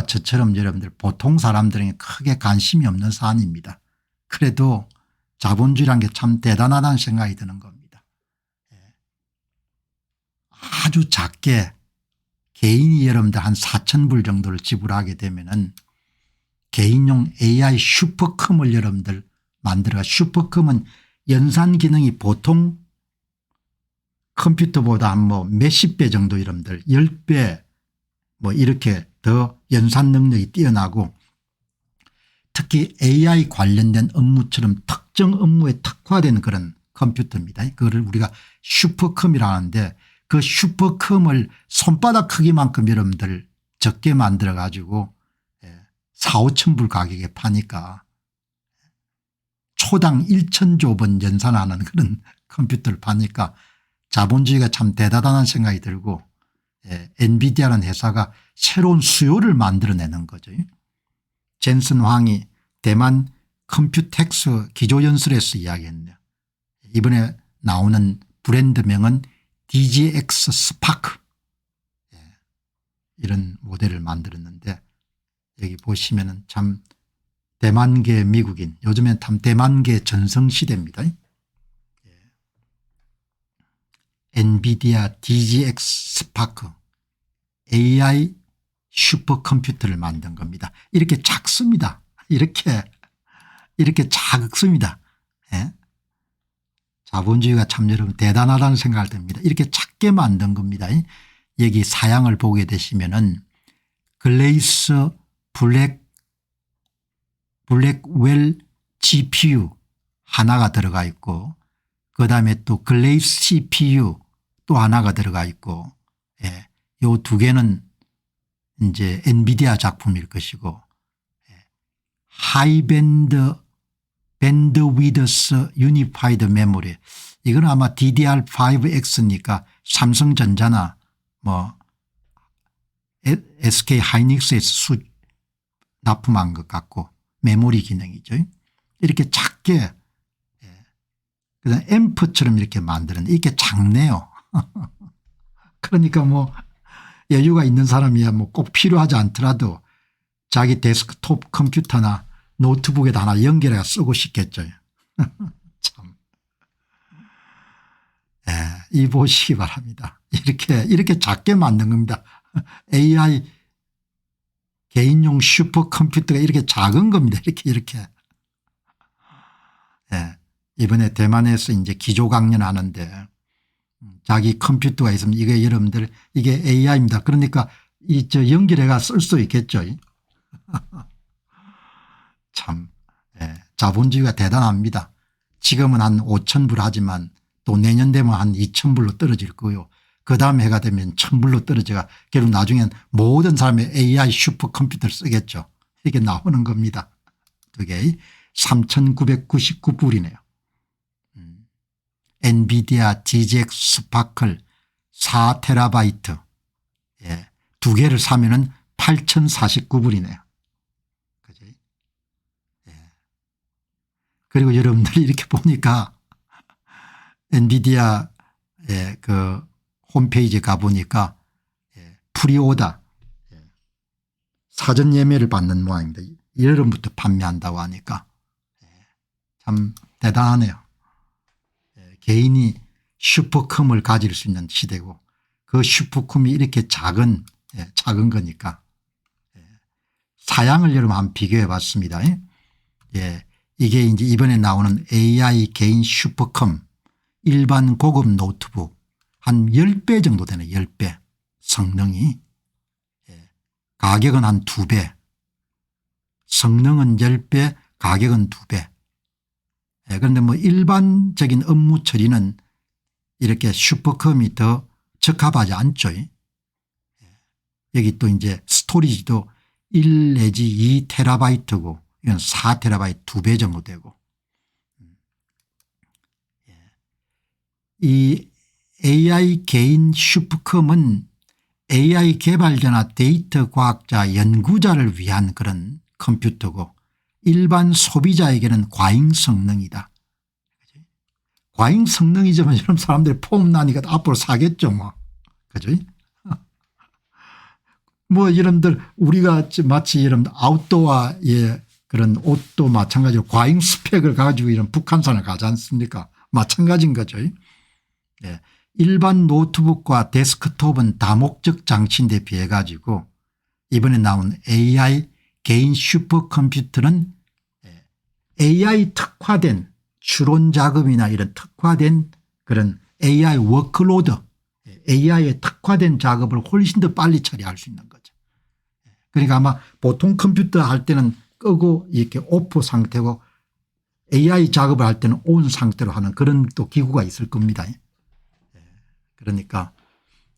저처럼 여러분들 보통 사람들에게 크게 관심이 없는 사안입니다. 그래도 자본주의라는 게 참 대단하다는 생각이 드는 겁니다. 아주 작게 개인이 여러분들 한 4,000불 정도를 지불하게 되면은 개인용 AI 슈퍼컴을 여러분들 만들어가, 슈퍼컴은 연산 기능이 보통 컴퓨터보다 한 뭐 몇십 배 정도 여러분들 10배 뭐 이렇게 더 연산 능력이 뛰어나고, 특히 AI 관련된 업무처럼 특정 업무에 특화된 그런 컴퓨터입니다. 그거를 우리가 슈퍼컴이라 하는데, 그 슈퍼컴을 손바닥 크기만큼 여러분들 적게 만들어 가지고 4, 5천 불 가격에 파니까 초당 1,000조 번 연산하는 그런 컴퓨터를 파니까 자본주의가 참 대단하다는 생각이 들고, 엔비디아라는 회사가 새로운 수요를 만들어내는 거죠. 젠슨 황이 대만 컴퓨텍스 기조연설에서 이야기했네요. 이번에 나오는 브랜드명은 DGX 스파크, 이런 모델을 만들었는데, 여기 보시면은 참 대만계 미국인, 요즘엔 참 대만계 전성시대입니다. 엔비디아 DGX 스파크 AI 슈퍼컴퓨터를 만든 겁니다. 이렇게 작습니다. 이렇게 작습니다. 자본주의가 참 여러분 대단하다는 생각을 듭니다. 이렇게 작게 만든 겁니다. 여기 사양을 보게 되시면은 글레이스 블랙웰 GPU 하나가 들어가 있고, 그다음에 또 글레이스 CPU 또 하나가 들어가 있고, 요 두 개는 이제 엔비디아 작품일 것이고, 하이밴드 밴드위드스 유니파이드 메모리, 이건 아마 DDR5X니까 삼성전자나 뭐 SK 하이닉스에서 납품한 것 같고, 메모리 기능이죠. 이렇게 작게, 그다음 앰프처럼 이렇게 만드는데 이게 작네요. 그러니까 뭐 여유가 있는 사람이야 뭐 꼭 필요하지 않더라도 자기 데스크톱 컴퓨터나 노트북에다 하나 연결해 쓰고 싶겠죠. 참. 이 보시기 바랍니다. 이렇게 작게 만든 겁니다. AI 개인용 슈퍼컴퓨터가 이렇게 작은 겁니다. 이렇게. 이번에 대만에서 이제 기조 강연하는데 자기 컴퓨터가 있으면 이게 여러분들 이게 AI입니다. 그러니까 연결해가 쓸 수 있겠죠. 참, 자본주의가 대단합니다. 지금은 한 5,000불 하지만 또 내년 되면 한 2,000불로 떨어질 거고요. 그 다음 해가 되면 1,000불로 떨어져가 결국 나중엔 모든 사람이 AI 슈퍼컴퓨터를 쓰겠죠. 이게 나오는 겁니다. 그게 3,999불이네요. 엔비디아 DGX 스파클 4테라바이트, 두 개를 사면은 8,049불이네요. 그죠? 그리고 여러분들이 이렇게 보니까 엔비디아 그 홈페이지에 가보니까 프리오더 사전 예매를 받는 모양입니다. 여름부터 판매한다고 하니까 참 대단하네요. 개인이 슈퍼컴을 가질 수 있는 시대고, 그 슈퍼컴이 이렇게 작은 거니까 사양을 여러분 한번 비교해 봤습니다. 이게 이제 이번에 나오는 AI 개인 슈퍼컴 일반 고급 노트북 한 10배 정도 되네. 10배 성능이. 가격은 한 2배, 성능은 10배, 가격은 2배. 그런데 뭐 일반적인 업무 처리는 이렇게 슈퍼컴이 더 적합하지 않죠. 여기 또 이제 스토리지도 1 내지 2 테라바이트고 이건 4 테라바이트 2배 정도 되고, 이 AI 개인 슈퍼컴은 AI 개발자나 데이터 과학자 연구자를 위한 그런 컴퓨터고, 일반 소비자에게는 과잉 성능이다. 과잉 성능이지만 이런 사람들이 폼 나니까 앞으로 사겠죠 뭐. 그죠? 뭐 여러분들 우리가 마치 여러분 아웃도어의 그런 옷도 마찬가지로 과잉 스펙을 가지고 이런 북한산을 가지 않습니까? 마찬가지인 거죠. 예. 일반 노트북과 데스크톱은 다목적 장치인데 비해 가지고 이번에 나온 AI 개인 슈퍼컴퓨터는 AI 특화된 추론 작업이나 이런 특화된 그런 AI 워크로드 AI에 특화된 작업을 훨씬 더 빨리 처리할 수 있는 거죠. 그러니까 아마 보통 컴퓨터 할 때는 끄고 이렇게 오프 상태고 AI 작업을 할 때는 온 상태로 하는 그런 또 기구가 있을 겁니다. 그러니까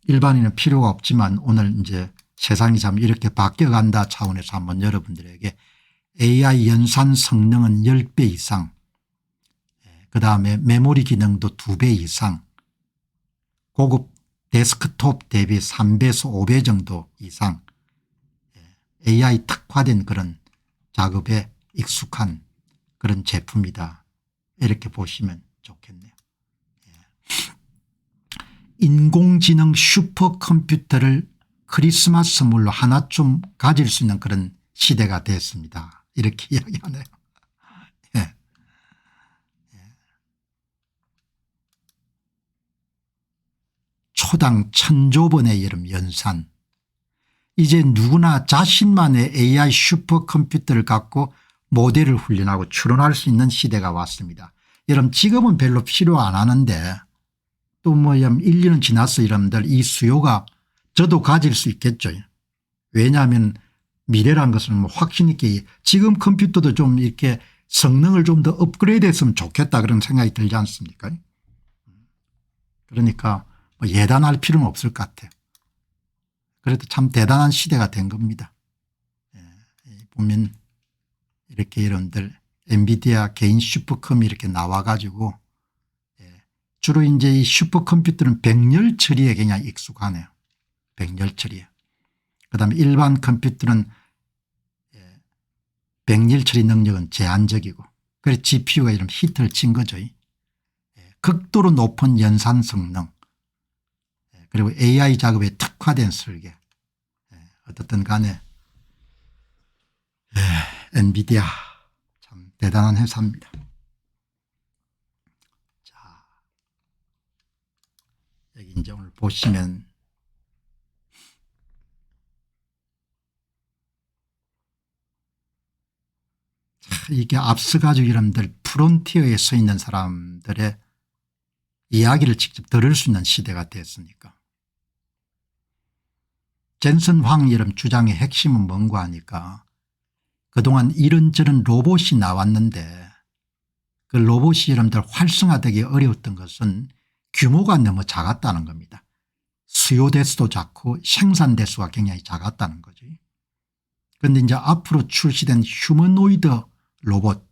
일반인은 필요가 없지만 오늘 이제 세상이 참 이렇게 바뀌어간다 차원에서 한번 여러분들에게 AI 연산 성능은 10배 이상 그다음에 메모리 기능도 2배 이상 고급 데스크톱 대비 3배에서 5배 정도 이상 AI 특화된 그런 작업에 익숙한 그런 제품이다. 이렇게 보시면 좋겠네요. 인공지능 슈퍼컴퓨터를 크리스마스 선물로 하나쯤 가질 수 있는 그런 시대가 됐습니다. 이렇게 이야기하네요. 예. 초당 1000조 번의 여름 연산. 이제 누구나 자신만의 AI 슈퍼컴퓨터를 갖고 모델을 훈련하고 추론할 수 있는 시대가 왔습니다. 여러분 지금은 별로 필요 안 하는데 또 뭐 1, 2년 지나서 여러분들 이 수요가 저도 가질 수 있겠죠. 왜냐하면 미래란 것은 뭐 확신 있게 지금 컴퓨터도 좀 이렇게 성능을 좀 더 업그레이드 했으면 좋겠다 그런 생각이 들지 않습니까? 그러니까 뭐 예단할 필요는 없을 것 같아요. 그래도 참 대단한 시대가 된 겁니다. 보면 이렇게 여러분들 엔비디아 개인 슈퍼컴이 이렇게 나와 가지고 주로 이제 이 슈퍼컴퓨터는 백열 처리에 굉장히 익숙하네요. 백열 처리에. 그다음에 일반 컴퓨터는 백열 처리 능력은 제한적이고 그래서 GPU가 이런 히트를 친 거죠. 극도로 높은 연산 성능 그리고 AI 작업에 특화된 설계 어떻든 간에 엔비디아 참 대단한 회사입니다. 자, 여기 이제 오늘 보시면 이게 앞서 가지고 여러분들 프론티어에 서 있는 사람들의 이야기를 직접 들을 수 있는 시대가 됐으니까. 젠슨 황 여러분 주장의 핵심은 뭔가 하니까 그동안 이런저런 로봇이 나왔는데 그 로봇이 여러분들 활성화되기 어려웠던 것은 규모가 너무 작았다는 겁니다. 수요 대수도 작고 생산 대수가 굉장히 작았다는 거죠. 그런데 이제 앞으로 출시된 휴머노이드 로봇,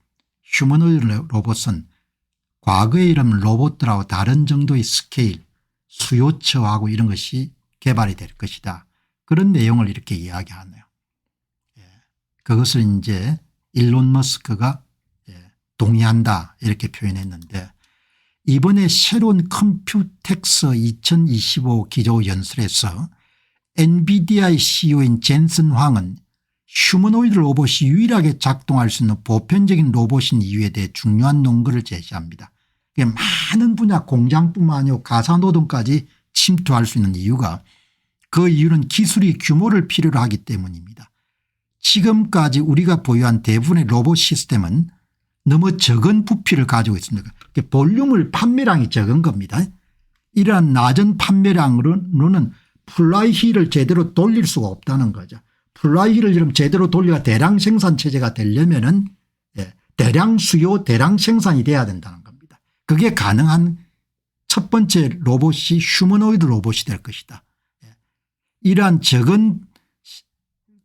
휴머노이드 로봇은 과거의 이런 로봇들하고 다른 정도의 스케일, 수요처하고 이런 것이 개발이 될 것이다. 그런 내용을 이렇게 이야기하네요. 그것을 이제 일론 머스크가 동의한다 이렇게 표현했는데 이번에 새로운 컴퓨텍스 2025 기조연설에서 엔비디아의 CEO인 젠슨 황은 휴머노이드 로봇이 유일하게 작동할 수 있는 보편적인 로봇인 이유에 대해 중요한 논거를 제시합니다. 많은 분야 공장뿐만 아니고 가사노동까지 침투할 수 있는 이유가 그 이유는 기술이 규모를 필요로 하기 때문입니다. 지금까지 우리가 보유한 대부분의 로봇 시스템은 너무 적은 부피를 가지고 있습니다. 볼륨을 판매량이 적은 겁니다. 이러한 낮은 판매량으로는 플라이휠을 제대로 돌릴 수가 없다는 거죠. 플라이휠을 좀 제대로 돌려야 대량 생산 체제가 되려면은 대량 수요 대량 생산이 돼야 된다는 겁니다. 그게 가능한 첫 번째 로봇이 휴머노이드 로봇이 될 것이다. 이러한 적은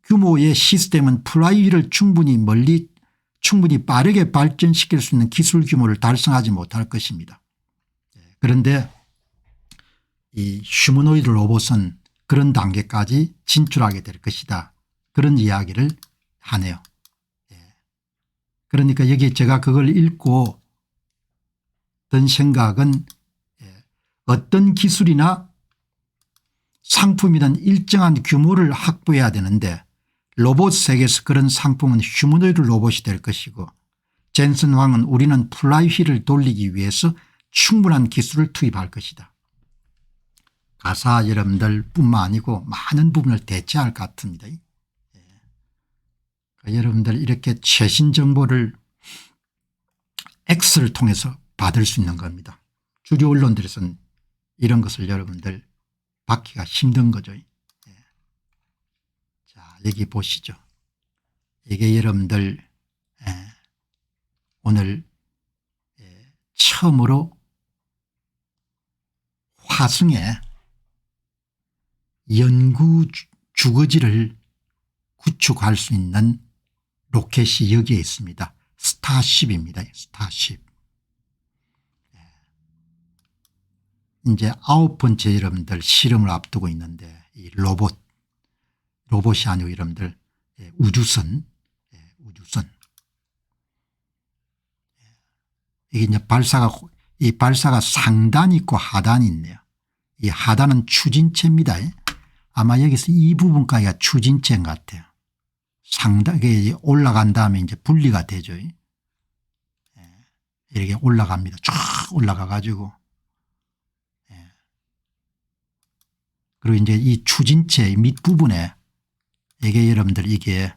규모의 시스템은 플라이휠을 충분히 빠르게 발전시킬 수 있는 기술 규모를 달성하지 못할 것입니다. 그런데 이 휴머노이드 로봇은 그런 단계까지 진출하게 될 것이다. 그런 이야기를 하네요. 그러니까 여기 제가 그걸 읽고 든 생각은 어떤 기술이나 상품이든 일정한 규모를 확보해야 되는데 로봇 세계에서 그런 상품은 휴머노이드 로봇이 될 것이고 젠슨 황은 우리는 플라이휠을 돌리기 위해서 충분한 기술을 투입할 것이다. 가사 여러분들 뿐만 아니고 많은 부분을 대체할 것 같습니다. 여러분들 이렇게 최신 정보를 X를 통해서 받을 수 있는 겁니다. 주류 언론들에서는 이런 것을 여러분들 받기가 힘든 거죠. 자, 여기 보시죠. 이게 여러분들 오늘 처음으로 화성에 연구 주거지를 구축할 수 있는 로켓이 여기에 있습니다. 스타쉽입니다. 스타쉽. 이제 9번째 여러분들 실험을 앞두고 있는데 이 로봇이 아니고 여러분들 우주선 이게 이제 발사가 상단이 있고 하단이 있네요. 이 하단은 추진체입니다. 아마 여기서 이 부분까지가 추진체인 것 같아요. 상단에 올라간 다음에 이제 분리가 되죠. 이렇게 올라갑니다. 쫙 올라가 가지고 그리고 이제 이 추진체 밑부분에 이게 여러분들 이게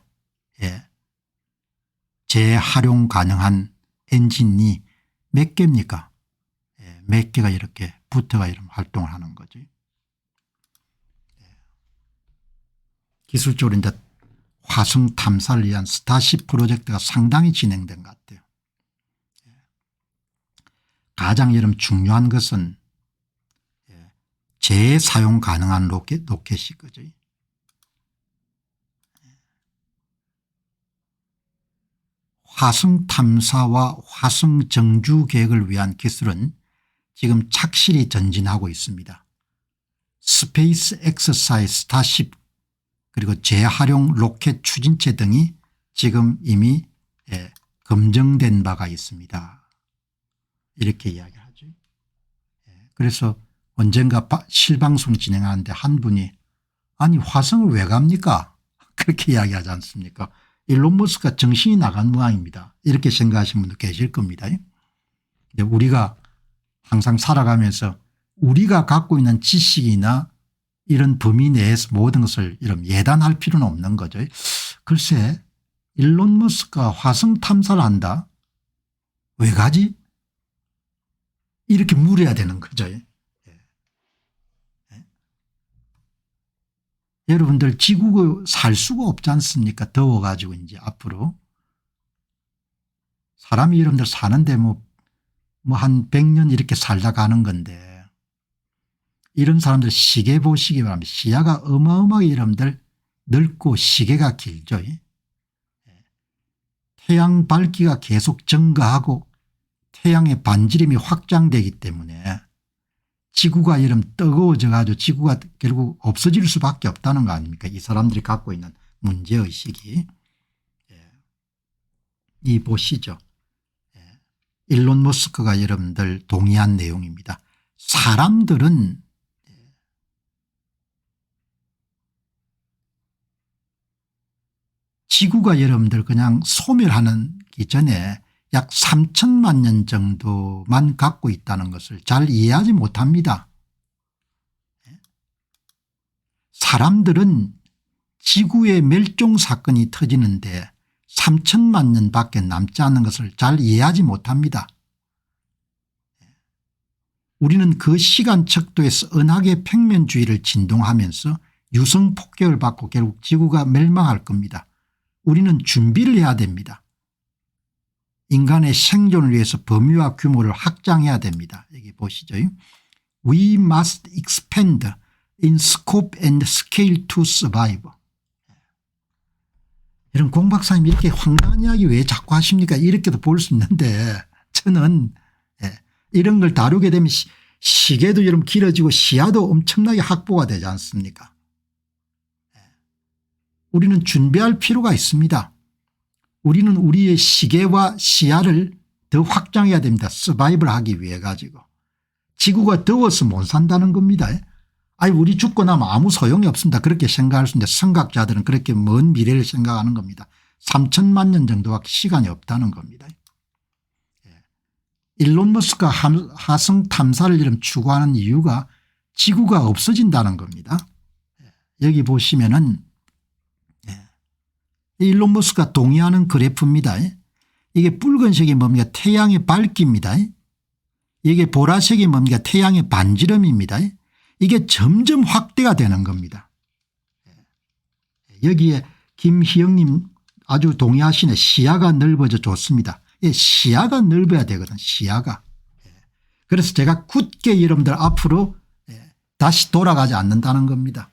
재활용 가능한 엔진이 몇 개입니까? 몇 개가 이렇게 붙어가 이런 활동을 하는 거죠. 기술적으로 이제 화성 탐사를 위한 스타쉽 프로젝트가 상당히 진행된 것 같아요. 가장 여러분 중요한 것은 재사용 가능한 로켓이 거죠. 화성 탐사와 화성 정주 계획을 위한 기술은 지금 착실히 전진하고 있습니다. 스페이스 엑서사이즈 스타쉽 그리고 재활용 로켓 추진체 등이 지금 이미 검증된 바가 있습니다. 이렇게 이야기하죠. 그래서 언젠가 실방송 진행하는데 한 분이 아니 화성을 왜 갑니까? 그렇게 이야기하지 않습니까? 일론 머스크가 정신이 나간 모양입니다. 이렇게 생각하시는 분도 계실 겁니다. 근데 우리가 항상 살아가면서 우리가 갖고 있는 지식이나 이런 범위 내에서 모든 것을 이런 예단할 필요는 없는 거죠. 글쎄 일론 머스크가 화성 탐사를 한다? 왜 가지? 이렇게 물어야 되는 거죠. 여러분들 지구가 살 수가 없지 않습니까? 더워 가지고 이제 앞으로 사람이 여러분들 사는데 뭐 한 100년 이렇게 살다 가는 건데 이런 사람들 시계 보시기 바랍니다. 시야가 어마어마하게 여러분들 넓고 시계가 길죠. 태양 밝기가 계속 증가하고 태양의 반지름이 확장되기 때문에 지구가 이름 뜨거워져 가지고 지구가 결국 없어질 수밖에 없다는 거 아닙니까? 이 사람들이 갖고 있는 문제의식이. 이 보시죠. 일론 머스크가 여러분들 동의한 내용입니다. 사람들은 지구가 여러분들 그냥 소멸하기 전에 약 3천만 년 정도만 갖고 있다는 것을 잘 이해하지 못합니다. 사람들은 지구의 멸종 사건이 터지는데 3천만 년밖에 남지 않은 것을 잘 이해하지 못합니다. 우리는 그 시간 척도에서 은하계 평면주의를 진동하면서 유성 폭격을 받고 결국 지구가 멸망할 겁니다. 우리는 준비를 해야 됩니다. 인간의 생존을 위해서 범위와 규모를 확장해야 됩니다. 여기 보시죠. We must expand in scope and scale to survive. 이런 공 박사님 이렇게 황당한 이야기 왜 자꾸 하십니까? 이렇게도 볼 수 있는데 저는 이런 걸 다루게 되면 시계도 여러분 길어지고 시야도 엄청나게 확보가 되지 않습니까? 우리는 준비할 필요가 있습니다. 우리는 우리의 시계와 시야를 더 확장해야 됩니다. 서바이벌 하기 위해 가지고. 지구가 더워서 못 산다는 겁니다. 아니 우리 죽고 나면 아무 소용이 없습니다. 그렇게 생각할 수 있는데 선각자들은 그렇게 먼 미래를 생각하는 겁니다. 3천만 년 정도밖에 시간이 없다는 겁니다. 일론 머스크가 화성 탐사를 이름 추구하는 이유가 지구가 없어진다는 겁니다. 여기 보시면은 일론 머스크가 동의하는 그래프입니다. 이게 붉은색이 뭡니까? 태양의 밝기입니다. 이게 보라색이 뭡니까? 태양의 반지름입니다. 이게 점점 확대가 되는 겁니다. 여기에 김희영님 아주 동의하시네. 시야가 넓어져 좋습니다. 시야가 넓어야 되거든. 시야가. 그래서 제가 굳게 여러분들 앞으로 다시 돌아가지 않는다는 겁니다.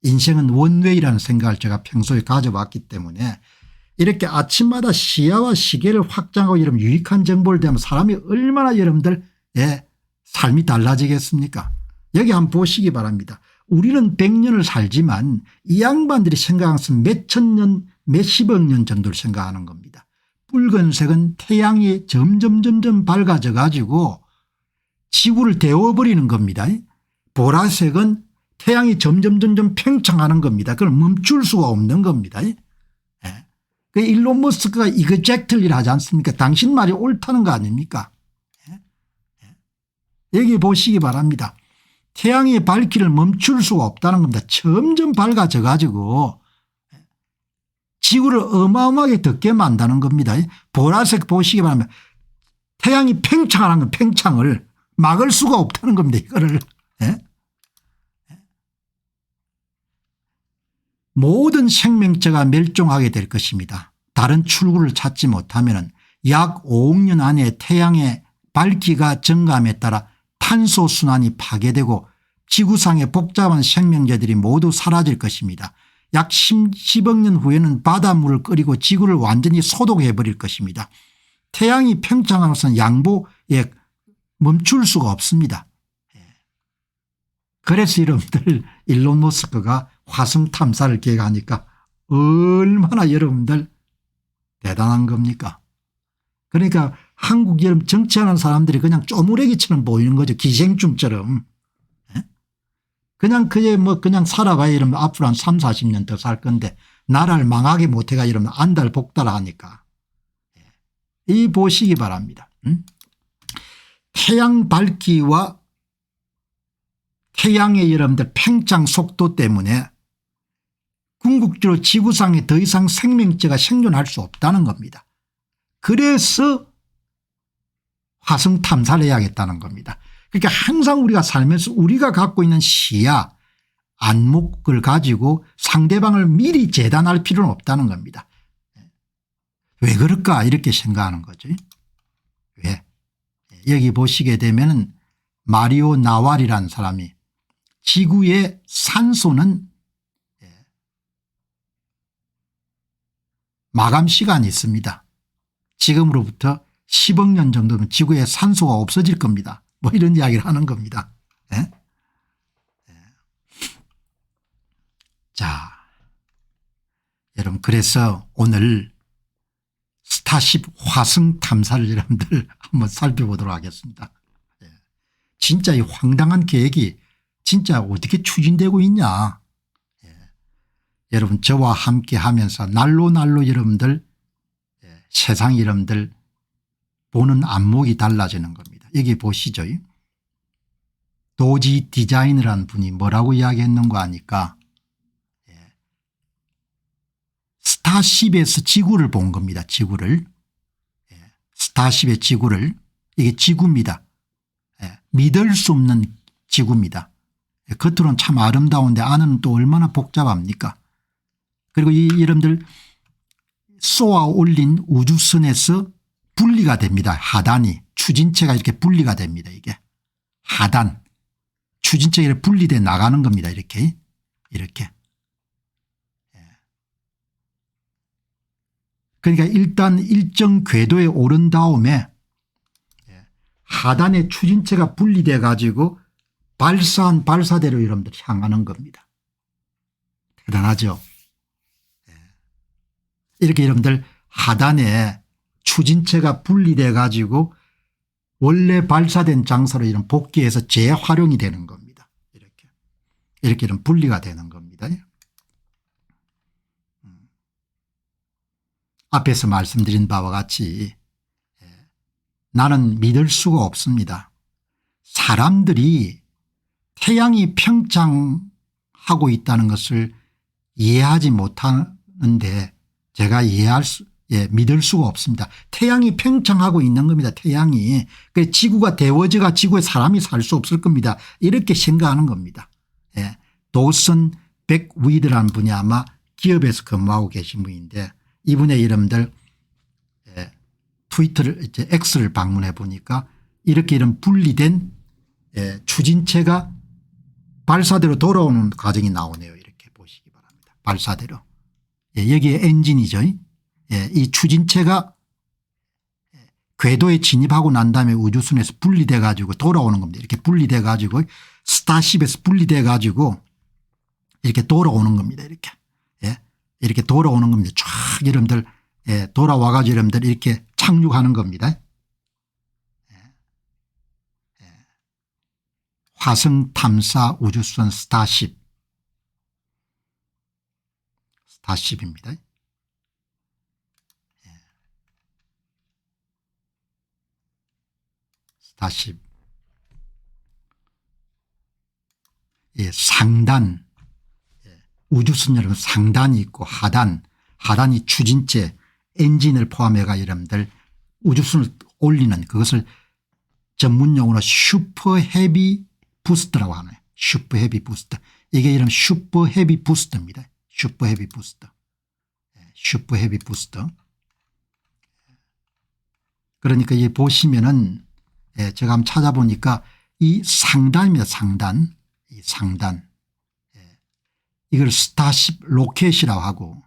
인생은 원웨이라는 생각을 제가 평소에 가져왔기 때문에 이렇게 아침마다 시야와 시계를 확장하고 이런 유익한 정보를 대하면 사람이 얼마나 여러분들 삶이 달라지겠습니까? 여기 한번 보시기 바랍니다. 우리는 100년을 살지만 이 양반들이 생각하는 것은 몇천 년 몇십억 년 정도를 생각하는 겁니다. 붉은색은 태양이 점점 밝아져 가지고 지구를 데워버리는 겁니다. 보라색은 태양이 점점 팽창하는 겁니다. 그걸 멈출 수가 없는 겁니다. 그 일론 머스크가 이거젝틀리를 하지 않습니까? 당신 말이 옳다는 거 아닙니까? 여기 보시기 바랍니다. 태양의 밝기를 멈출 수가 없다는 겁니다. 점점 밝아져 가지고 지구를 어마어마하게 덥게 만드는 겁니다. 보라색 보시기 바랍니다. 태양이 팽창하는 건 팽창을 막을 수가 없다는 겁니다. 이거를. 모든 생명체가 멸종하게 될 것입니다. 다른 출구를 찾지 못하면 약 5억 년 안에 태양의 밝기가 증감에 따라 탄소 순환이 파괴되고 지구상의 복잡한 생명체들이 모두 사라질 것입니다. 약 10억 년 후에는 바닷물을 끓이고 지구를 완전히 소독해 버릴 것입니다. 태양이 팽창하면서 양보에 멈출 수가 없습니다. 그래서 여러분들 일론 머스크가 화성 탐사를 계획하니까 얼마나 여러분들 대단한 겁니까? 그러니까 한국 여러분 정치하는 사람들이 그냥 쪼무레기처럼 보이는 거죠. 기생충처럼. 그냥 그게 뭐 그냥 살아가야 이러면 앞으로 한 3, 40년 더 살 건데 나라를 망하게 못해가 이러면 안달복달하니까. 이 보시기 바랍니다. 태양 밝기와 태양의 여러분들 팽창 속도 때문에 궁극적으로 지구상에 더 이상 생명체가 생존할 수 없다는 겁니다. 그래서 화성 탐사를 해야겠다는 겁니다. 그러니까 항상 우리가 살면서 우리가 갖고 있는 시야 안목을 가지고 상대방을 미리 재단할 필요는 없다는 겁니다. 왜 그럴까 이렇게 생각하는 거죠. 왜? 여기 보시게 되면 마리오 나왈이라는 사람이 지구의 산소는 마감 시간이 있습니다. 지금으로부터 10억 년 정도면 지구에 산소가 없어질 겁니다. 뭐 이런 이야기를 하는 겁니다. 자, 여러분 그래서 오늘 스타쉽 화성 탐사를 여러분들 한번 살펴보도록 하겠습니다. 진짜 이 황당한 계획이 진짜 어떻게 추진되고 있냐. 여러분 저와 함께 하면서 날로 여러분들 세상 여러분들 보는 안목이 달라지는 겁니다. 여기 보시죠. 도지 디자이너라는 분이 뭐라고 이야기했는가 하니까 스타쉽에서 지구를 본 겁니다. 지구를. 스타쉽의 지구를. 이게 지구입니다. 믿을 수 없는 지구입니다. 겉으로는 참 아름다운데 안은 또 얼마나 복잡합니까? 그리고 이 여러분들 쏘아 올린 우주선에서 분리가 됩니다. 하단이 추진체가 이렇게 분리가 됩니다. 이게 하단 추진체가 이렇게 분리돼 나가는 겁니다. 이렇게 그러니까 일단 일정 궤도에 오른 다음에 하단의 추진체가 분리돼 가지고 발사한 발사대로 여러분들 향하는 겁니다. 대단하죠. 이렇게 여러분들 하단에 추진체가 분리돼 가지고 원래 발사된 장소로 이런 복귀해서 재활용이 되는 겁니다. 이렇게. 이렇게 이런 분리가 되는 겁니다. 앞에서 말씀드린 바와 같이 나는 믿을 수가 없습니다. 사람들이 태양이 평창하고 있다는 것을 이해하지 못하는데 제가 믿을 수가 없습니다. 태양이 평창하고 있는 겁니다. 태양이. 지구가 데워져가 지구에 사람이 살 수 없을 겁니다. 이렇게 생각하는 겁니다. 도슨 백위드라는 분이 아마 기업에서 근무하고 계신 분인데 이분의 이름들 트위터를 이제 X를 방문해 보니까 이렇게 이런 분리된 추진체가 발사대로 돌아오는 과정이 나오네요. 이렇게 보시기 바랍니다. 발사대로. 여기에 엔진이죠. 이 추진체가 궤도에 진입하고 난 다음에 우주선에서 분리돼 가지고 돌아오는 겁니다. 이렇게 분리돼 가지고 스타쉽에서 분리돼 가지고 이렇게 돌아오는 겁니다. 이렇게. 이렇게 돌아오는 겁니다. 쫙 여러분들 돌아와 가지고 여러분들 이렇게 착륙하는 겁니다. 화성 탐사 우주선 스타쉽입니다. 스타쉽. 상단. 우주선 여러분 상단이 있고 하단이 추진체 엔진을 포함해가 여러분들 우주선을 올리는 그것을 전문용어로 슈퍼 헤비 부스터라고 하네요. 슈퍼 헤비 부스터. 이게 이름 슈퍼 헤비 부스터입니다. 슈퍼 헤비 부스터. 슈퍼 헤비 부스터. 그러니까 이 보시면은 제가 한번 찾아보니까 이 상단입니다. 상단. 이 상단. 이걸 스타쉽 로켓이라고 하고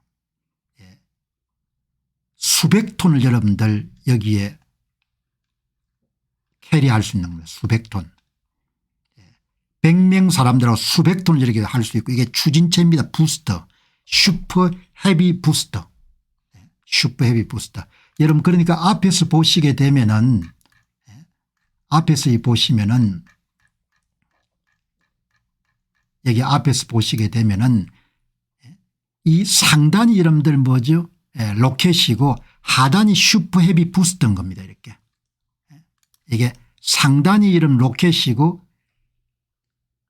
수백 톤을 여러분들 여기에 캐리할 수 있는 겁니다. 수백 톤. 100명 사람들하고 수백 톤을 이렇게 할 수 있고 이게 추진체입니다. 부스터. 슈퍼 헤비 부스터. 슈퍼 헤비 부스터. 여러분 그러니까 앞에서 보시게 되면은 여기 앞에서 보시게 되면은 이 상단이 여러분들 뭐죠? 로켓이고 하단이 슈퍼 헤비 부스터인 겁니다. 이렇게. 이게 상단이 이름 로켓이고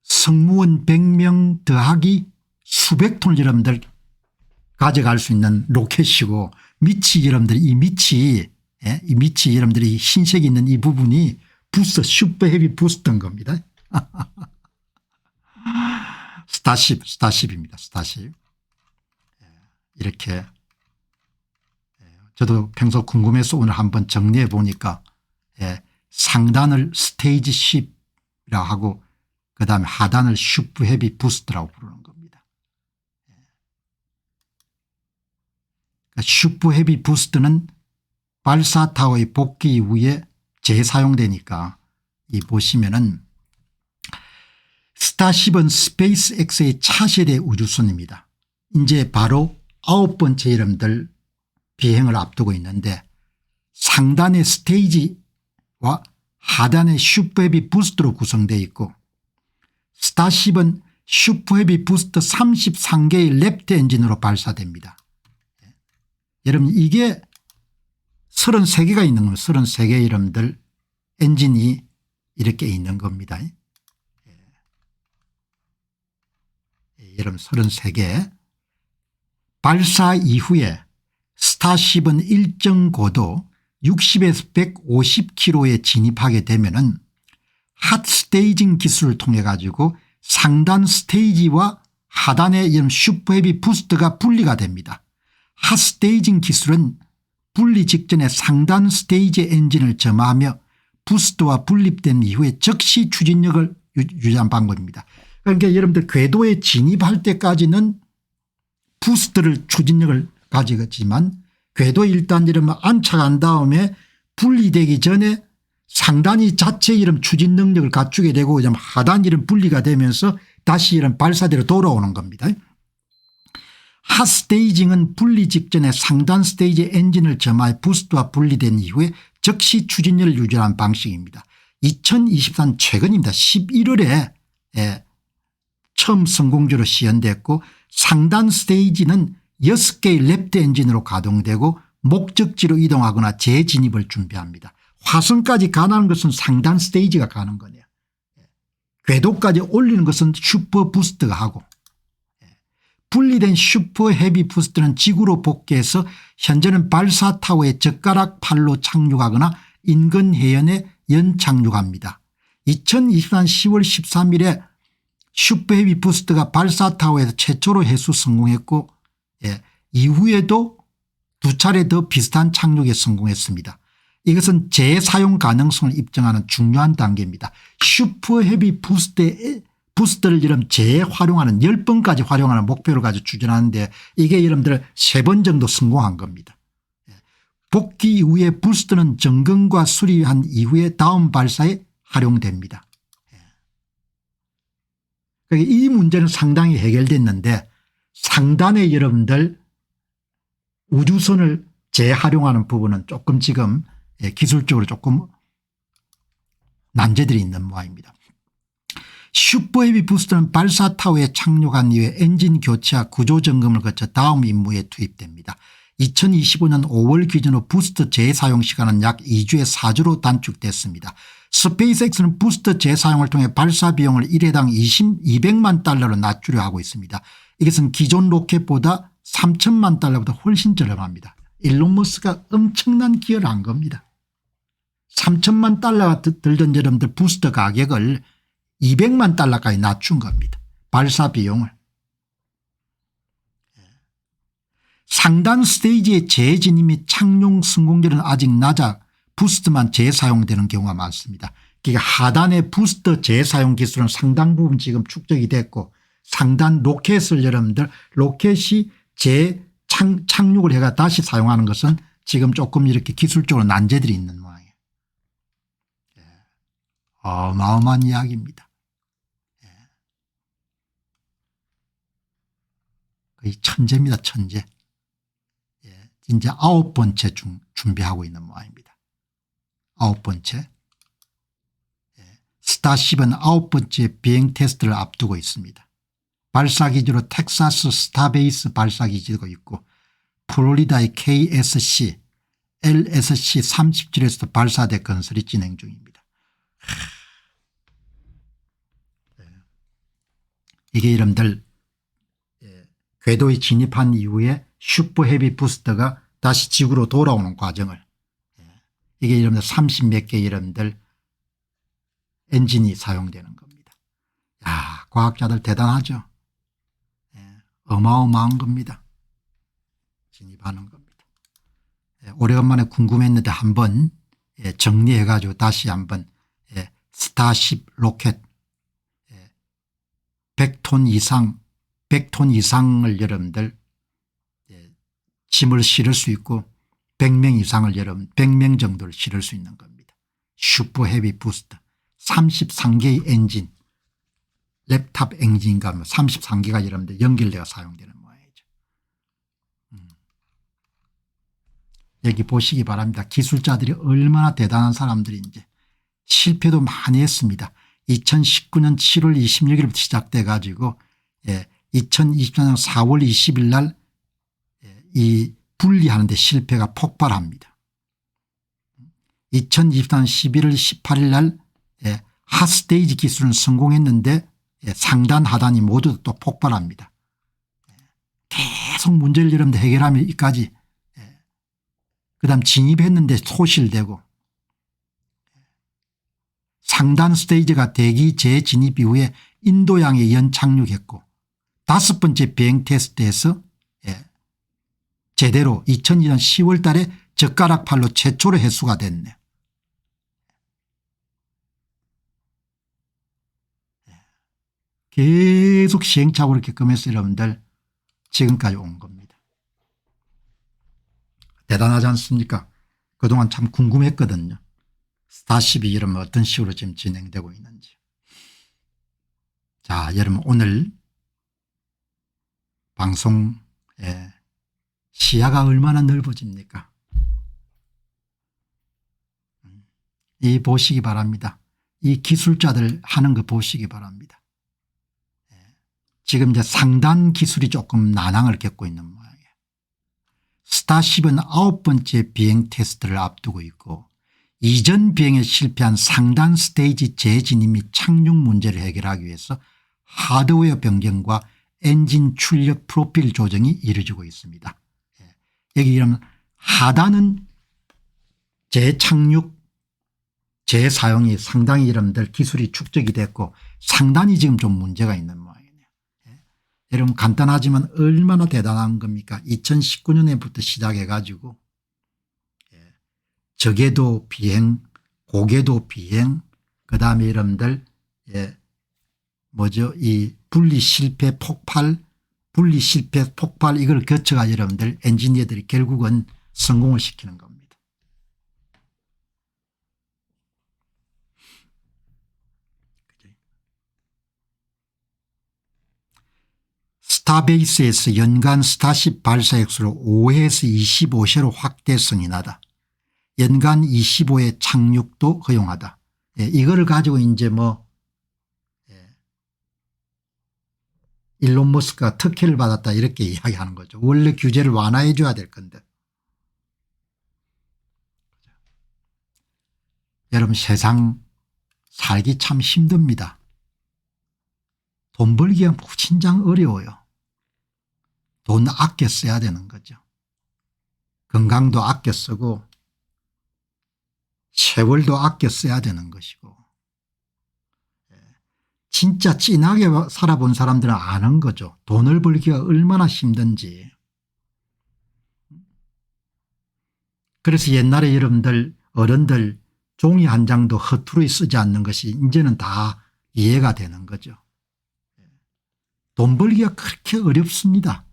승무원 100명 더하기 수백 톤을 여러분들 가져갈 수 있는 로켓이고 밑이 여러분들 이 밑이 여러분들이 흰색이 있는 이 부분이 부스터 슈퍼 헤비 부스터인 겁니다. 스타쉽입니다. 스타쉽. 이렇게 저도 평소 궁금해서 오늘 한번 정리해 보니까 상단을 스테이지 쉽이라고 하고 그다음에 하단을 슈퍼 헤비 부스트라고 부르는 겁니다. 슈퍼 헤비 부스트는 발사 타워의 복귀 이후에 재사용되니까 이 보시면은 스타쉽은 스페이스X의 차세대 우주선입니다. 이제 바로 9번째 여러분들 비행을 앞두고 있는데 상단의 스테이지와 하단의 슈퍼헤비 부스트로 구성되어 있고 스타쉽은 슈퍼헤비 부스트 33개의 랩트 엔진으로 발사됩니다. 여러분 이게 33개가 있는 겁니다. 33개의 여러분들 엔진이 이렇게 있는 겁니다. 여러분 33개. 발사 이후에 스타쉽은 일정 고도 60에서 150km에 진입하게 되면은 핫 스테이징 기술을 통해 가지고 상단 스테이지와 하단의 이런 슈퍼헤비 부스트가 분리가 됩니다. 핫 스테이징 기술은 분리 직전에 상단 스테이지 엔진을 점화하며 부스트와 분립된 이후에 즉시 추진력을 유지한 방법입니다. 그러니까 여러분들 궤도에 진입할 때까지는 부스트를 추진력을 가지겠지만 궤도에 일단 이러면 안착한 다음에 분리되기 전에 상단이 자체 이런 추진 능력을 갖추게 되고 하단 이런 분리가 되면서 다시 이런 발사대로 돌아오는 겁니다. 핫 스테이징은 분리 직전에 상단 스테이지 엔진을 점화해 부스트와 분리된 이후에 즉시 추진력을 유지하는 방식입니다. 2023 최근입니다. 11월에 처음 성공적으로 시연됐고 상단 스테이지는 6개의 랩트 엔진으로 가동되고 목적지로 이동하거나 재진입을 준비합니다. 화성까지 가는 것은 상단 스테이지가 가는 거네요. 궤도까지 올리는 것은 슈퍼 부스트가 하고 분리된 슈퍼 헤비 부스트는 지구로 복귀해서 현재는 발사 타워에 젓가락 팔로 착륙하거나 인근 해연에 연착륙합니다. 2024년 10월 13일에 슈퍼 헤비 부스트가 발사 타워에서 최초로 해수 성공했고 이후에도 2차례 더 비슷한 착륙에 성공했습니다. 이것은 재사용 가능성을 입증하는 중요한 단계입니다. 슈퍼 헤비 부스트를 여러분 재활용하는 10번까지 활용하는 목표를 가지고 추진하는데 이게 여러분들 3번 정도 성공한 겁니다. 복귀 이후에 부스트는 점검과 수리한 이후에 다음 발사에 활용됩니다. 이 문제는 상당히 해결됐는데 상단에 여러분들 우주선을 재활용하는 부분은 조금 지금 기술적으로 조금 난제들이 있는 모양입니다. 슈퍼헤비 부스트는 발사 타워에 착륙한 이후에 엔진 교체와 구조 점검을 거쳐 다음 임무에 투입됩니다. 2025년 5월 기준으로 부스트 재사용 시간은 약 2주에 4주로 단축됐습니다. 스페이스X는 부스트 재사용을 통해 발사 비용을 1회당 200만 달러로 낮추려 하고 있습니다. 이것은 기존 로켓보다 3천만 달러보다 훨씬 저렴합니다. 일론 머스크가 엄청난 기여를 한 겁니다. 3천만 달러가 들던 여러분들 부스터 가격을 200만 달러까지 낮춘 겁니다. 발사 비용을. 상단 스테이지의 재진입 및 착륙 성공률은 아직 낮아 부스트만 재사용되는 경우가 많습니다. 그러니까 하단의 부스터 재사용 기술은 상당 부분 지금 축적이 됐고 상단 로켓을 여러분들 로켓이 착륙을 해가 다시 사용하는 것은 지금 조금 이렇게 기술적으로 난제들이 있는 모양이에요. 어마어마한 이야기입니다. 거의 천재입니다. 천재. 이제 9번째 준비하고 있는 모양입니다. 9번째. 스타쉽은 9번째 비행 테스트를 앞두고 있습니다. 발사기지로 텍사스 스타베이스 발사기지도 있고 플로리다의 KSC LSC 37에서도 발사대 건설이 진행 중입니다. 이게 여러분들 궤도에 진입한 이후에 슈퍼 헤비 부스터가 다시 지구로 돌아오는 과정을 이게 여러분들 30몇 개 여러분들 엔진이 사용되는 겁니다. 야, 과학자들 대단하죠. 어마어마한 겁니다. 진입하는 겁니다. 오래간만에 궁금했는데 한번 정리해 가지고 다시 한번 스타쉽 로켓 100톤 이상을 여러분들 짐을 실을 수 있고 100명 이상을 여러분 100명 정도를 실을 수 있는 겁니다. 슈퍼 헤비 부스터 33개의 엔진 랩탑 엔진과 33개가 여러분들 연결되어 사용되는 모양이죠. 여기 보시기 바랍니다. 기술자들이 얼마나 대단한 사람들인지 실패도 많이 했습니다. 2019년 7월 26일부터 시작돼 가지고 2024년 4월 20일 날 이 분리하는 데 실패가 폭발합니다. 2024년 11월 18일 날 핫스테이지 기술은 성공했는데 상단 하단이 모두 또 폭발합니다. 계속 문제를 여러분들 해결하면 여기까지 그다음 진입했는데 소실되고 상단 스테이지가 대기 재진입 이후에 인도양에 연착륙했고 5번째 비행 테스트에서 제대로 2002년 10월 달에 젓가락 팔로 최초로 해수가 됐네요. 계속 시행착오를 겪으면서 여러분들 지금까지 온 겁니다. 대단하지 않습니까? 그동안 참 궁금했거든요. 스타쉽이 여러분 어떤 식으로 지금 진행되고 있는지. 자, 여러분 오늘 방송 시야가 얼마나 넓어집니까? 이 보시기 바랍니다. 이 기술자들 하는 거 보시기 바랍니다. 지금 이제 상단 기술이 조금 난항을 겪고 있는 모양이에요. 스타쉽은 9번째 비행 테스트를 앞두고 있고 이전 비행에 실패한 상단 스테이지 재진입 및 착륙 문제를 해결하기 위해서 하드웨어 변경과 엔진 출력 프로필 조정이 이루어지고 있습니다. 여기 이러면 하단은 재착륙 재사용이 상당히 여러분들 기술이 축적이 됐고 상단이 지금 좀 문제가 있는 모양이네요. 여러분 간단하지만 얼마나 대단한 겁니까? 2019년에부터 시작해 가지고 적외도 비행 고궤도 비행 그다음에 여러분들 뭐죠 이 분리 실패 폭발 이걸 거쳐가 여러분들 엔지니어들이 결국은 성공을 시키는 겁니다. 스타베이스에서 연간 스타쉽 발사 횟수를 5회에서 25회로 확대 승인하다. 연간 25회 착륙도 허용하다. 이거를 가지고 이제 뭐 일론 머스크가 특혜를 받았다 이렇게 이야기하는 거죠. 원래 규제를 완화해 줘야 될 건데. 여러분 세상 살기 참 힘듭니다. 돈 벌기가 무진장 어려워요. 돈 아껴 써야 되는 거죠. 건강도 아껴 쓰고 세월도 아껴 써야 되는 것이고 진짜 진하게 살아본 사람들은 아는 거죠. 돈을 벌기가 얼마나 힘든지. 그래서 옛날에 여러분들 어른들 종이 한 장도 허투루 쓰지 않는 것이 이제는 다 이해가 되는 거죠. 돈 벌기가 그렇게 어렵습니다.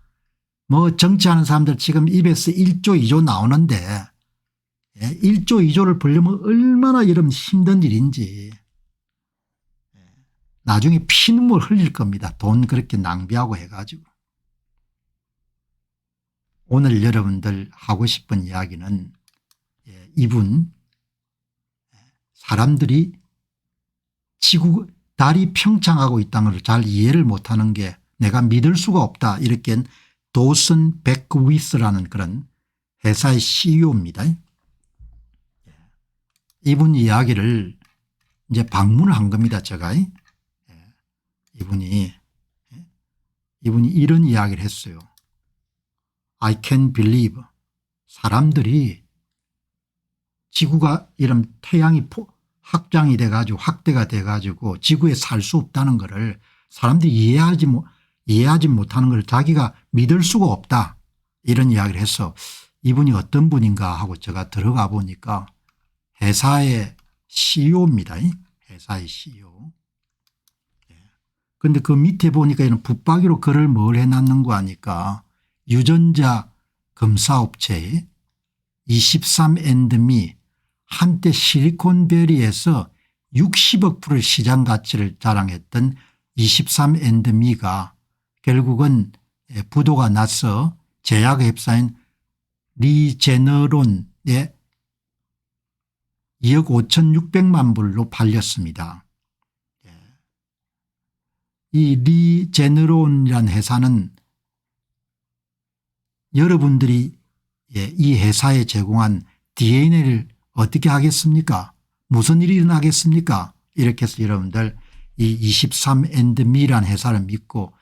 뭐 정치하는 사람들 지금 입에서 1조 2조 나오는데 1조 2조를 벌려면 얼마나 여러분 힘든 일인지 나중에 피눈물 흘릴 겁니다. 돈 그렇게 낭비하고 해가지고. 오늘 여러분들 하고 싶은 이야기는 이분 사람들이 지구 달이 평창하고 있다는 걸 잘 이해를 못하는 게 내가 믿을 수가 없다 이렇게 도슨 백위스라는 그런 회사의 CEO입니다. 이분 이야기를 이제 방문을 한 겁니다. 제가 이분이 이런 이야기를 했어요. I can believe 사람들이 지구가 이런 태양이 확장이 돼 가지고 확대가 돼 가지고 지구에 살 수 없다는 것을 사람들이 이해하지 못하는 걸 자기가 믿을 수가 없다 이런 이야기를 해서 이분이 어떤 분인가 하고 제가 들어가 보니까 회사의 CEO입니다. 회사의 CEO. 그런데 그 밑에 보니까 이런 붙박이로 글을 뭘 해놨는 거 하니까 유전자 검사업체에 23&me 한때 실리콘밸리에서 60억 불의 시장 가치를 자랑했던 23&me가 결국은 부도가 나서 제약회사인 리제너론에 2억 5,600만 불로 팔렸습니다. 이 리제너론이라는 회사는 여러분들이 이 회사에 제공한 DNA를 어떻게 하겠습니까? 무슨 일이 일어나겠습니까? 이렇게 해서 여러분들 이 23&me라는 회사를 믿고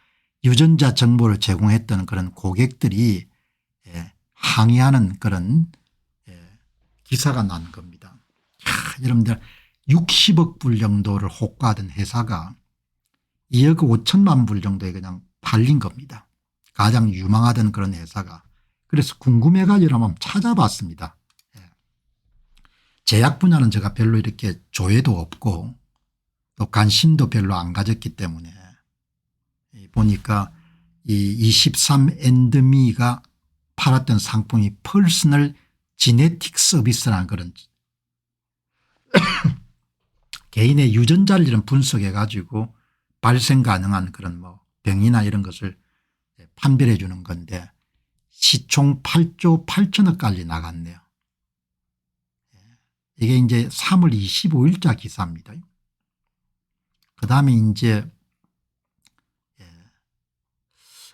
유전자 정보를 제공했던 그런 고객들이 항의하는 그런 기사가 난 겁니다. 여러분들 60억 불 정도를 호가하던 회사가 2억 5천만 불 정도에 그냥 팔린 겁니다. 가장 유망하던 그런 회사가. 그래서 궁금해가지고 한번 찾아봤습니다. 제약 분야는 제가 별로 이렇게 조회도 없고 또 관심도 별로 안 가졌기 때문에 보니까 이 23&me가 팔았던 상품이 퍼스널 지네틱 서비스라는 그런 개인의 유전자를 이런 분석해 가지고 발생 가능한 그런 뭐 병이나 이런 것을 판별해 주는 건데 시총 8조 8천억까지 나갔네요. 이게 이제 3월 25일자 기사입니다. 그다음에 이제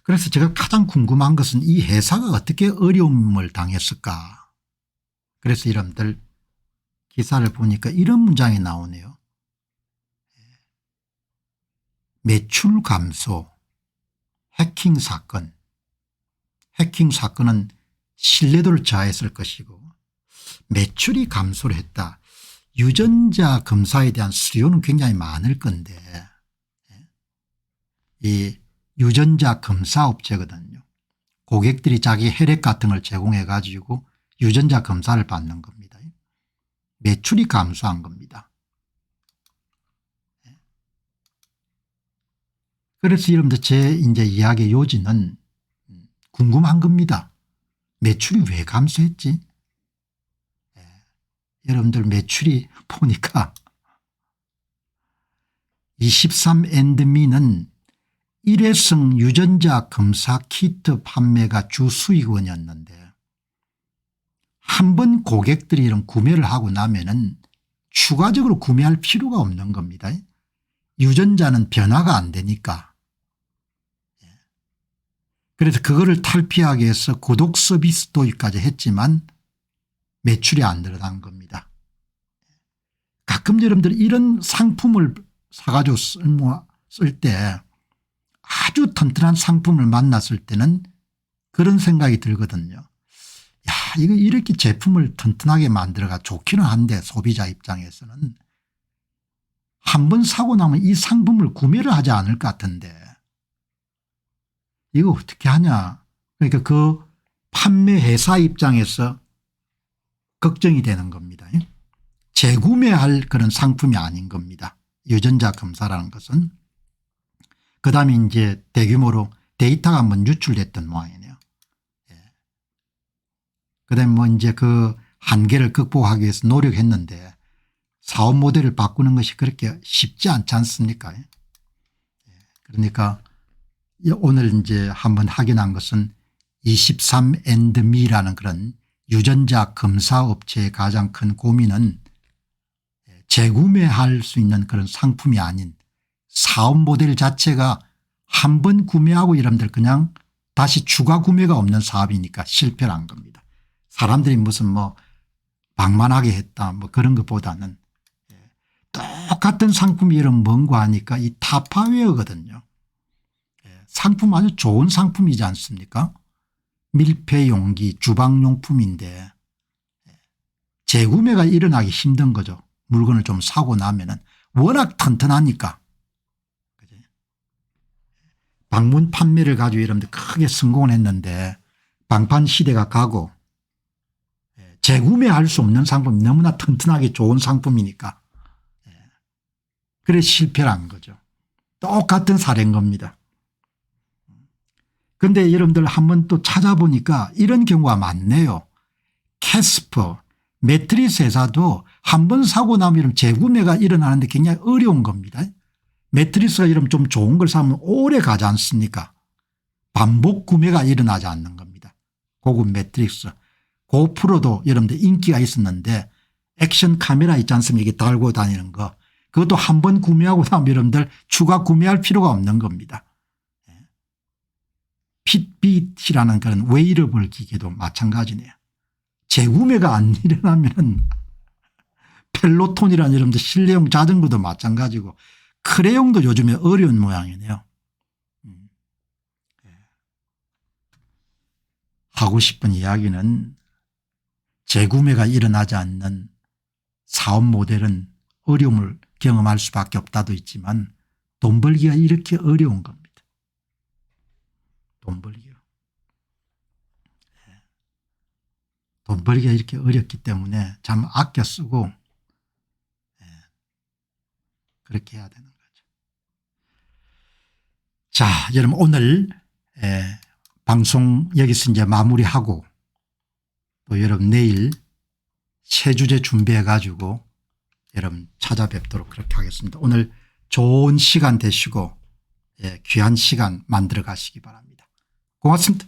그래서 제가 가장 궁금한 것은 이 회사가 어떻게 어려움을 당했을까. 그래서 여러분들 기사를 보니까 이런 문장이 나오네요. 매출 감소, 해킹 사건. 해킹 사건은 신뢰도를 저하했을 것이고 매출이 감소를 했다. 유전자 검사에 대한 수요는 굉장히 많을 건데 이 유전자 검사 업체거든요. 고객들이 자기 혈액 같은 걸 제공해 가지고 유전자 검사를 받는 겁니다. 매출이 감소한 겁니다. 그래서 여러분들 제 이제 이야기의 요지는 궁금한 겁니다. 매출이 왜 감소했지? 여러분들 매출이 보니까 23andme는 일회성 유전자 검사 키트 판매가 주 수익원이었는데 한 번 고객들이 이런 구매를 하고 나면은 추가적으로 구매할 필요가 없는 겁니다. 유전자는 변화가 안 되니까. 그래서 그거를 탈피하기 위해서 구독 서비스 도입까지 했지만 매출이 안 늘어난 겁니다. 가끔 여러분들 이런 상품을 사가지고 쓸 때 아주 튼튼한 상품을 만났을 때는 그런 생각이 들거든요. 야, 이거 이렇게 제품을 튼튼하게 만들어가 좋기는 한데 소비자 입장에서는 한 번 사고 나면 이 상품을 구매를 하지 않을 것 같은데 이거 어떻게 하냐. 그러니까 그 판매 회사 입장에서 걱정이 되는 겁니다. 재구매할 그런 상품이 아닌 겁니다. 유전자 검사라는 것은. 그다음에 이제 대규모로 데이터가 한번 유출됐던 모양이네요. 그다음에 뭐 이제 그 한계를 극복하기 위해서 노력했는데 사업 모델을 바꾸는 것이 그렇게 쉽지 않지 않습니까? 그러니까 오늘 이제 한번 확인한 것은 23andme라는 그런 유전자 검사 업체의 가장 큰 고민은 재구매할 수 있는 그런 상품이 아닌 사업 모델 자체가 한 번 구매하고 여러분들 그냥 다시 추가 구매가 없는 사업이니까 실패를 한 겁니다. 사람들이 무슨 뭐 방만하게 했다 뭐 그런 것보다는 똑같은 상품이 이런 뭔가 하니까 이 타파웨어거든요. 상품 아주 좋은 상품이지 않습니까? 밀폐용기 주방용품인데 재구매가 일어나기 힘든 거죠. 물건을 좀 사고 나면은 워낙 튼튼하니까. 방문 판매를 가지고 여러분들 크게 성공을 했는데 방판 시대가 가고 재구매할 수 없는 상품이 너무나 튼튼하게 좋은 상품이니까 그래서 실패를 한 거죠. 똑같은 사례인 겁니다. 그런데 여러분들 한번 또 찾아보니까 이런 경우가 많네요. 캐스퍼 매트리스 회사도 한 번 사고 나면 재구매가 일어나는데 굉장히 어려운 겁니다. 매트리스가 이러면 좀 좋은 걸 사면 오래 가지 않습니까? 반복 구매가 일어나지 않는 겁니다. 고급 매트리스. 고프로도 여러분들 인기가 있었는데 액션 카메라 있지 않습니까? 이게 달고 다니는 거. 그것도 한 번 구매하고 나면 여러분들 추가 구매할 필요가 없는 겁니다. 핏빛이라는 그런 웨이러블 기계도 마찬가지네요. 재구매가 안 일어나면 펠로톤이라는 여러분들 실내용 자전거도 마찬가지고 크레용도 요즘에 어려운 모양이네요. 하고 싶은 이야기는 재구매가 일어나지 않는 사업 모델은 어려움을 경험할 수밖에 없다도 있지만 돈 벌기가 이렇게 어려운 겁니다. 돈 벌기가. 돈 벌기가 이렇게 어렵기 때문에 참 아껴 쓰고 그렇게 해야 되는 거죠. 자, 여러분 오늘 방송 여기서 이제 마무리하고 또 여러분 내일 새 주제 준비해 가지고 여러분 찾아뵙도록 그렇게 하겠습니다. 오늘 좋은 시간 되시고 귀한 시간 만들어 가시기 바랍니다. 고맙습니다.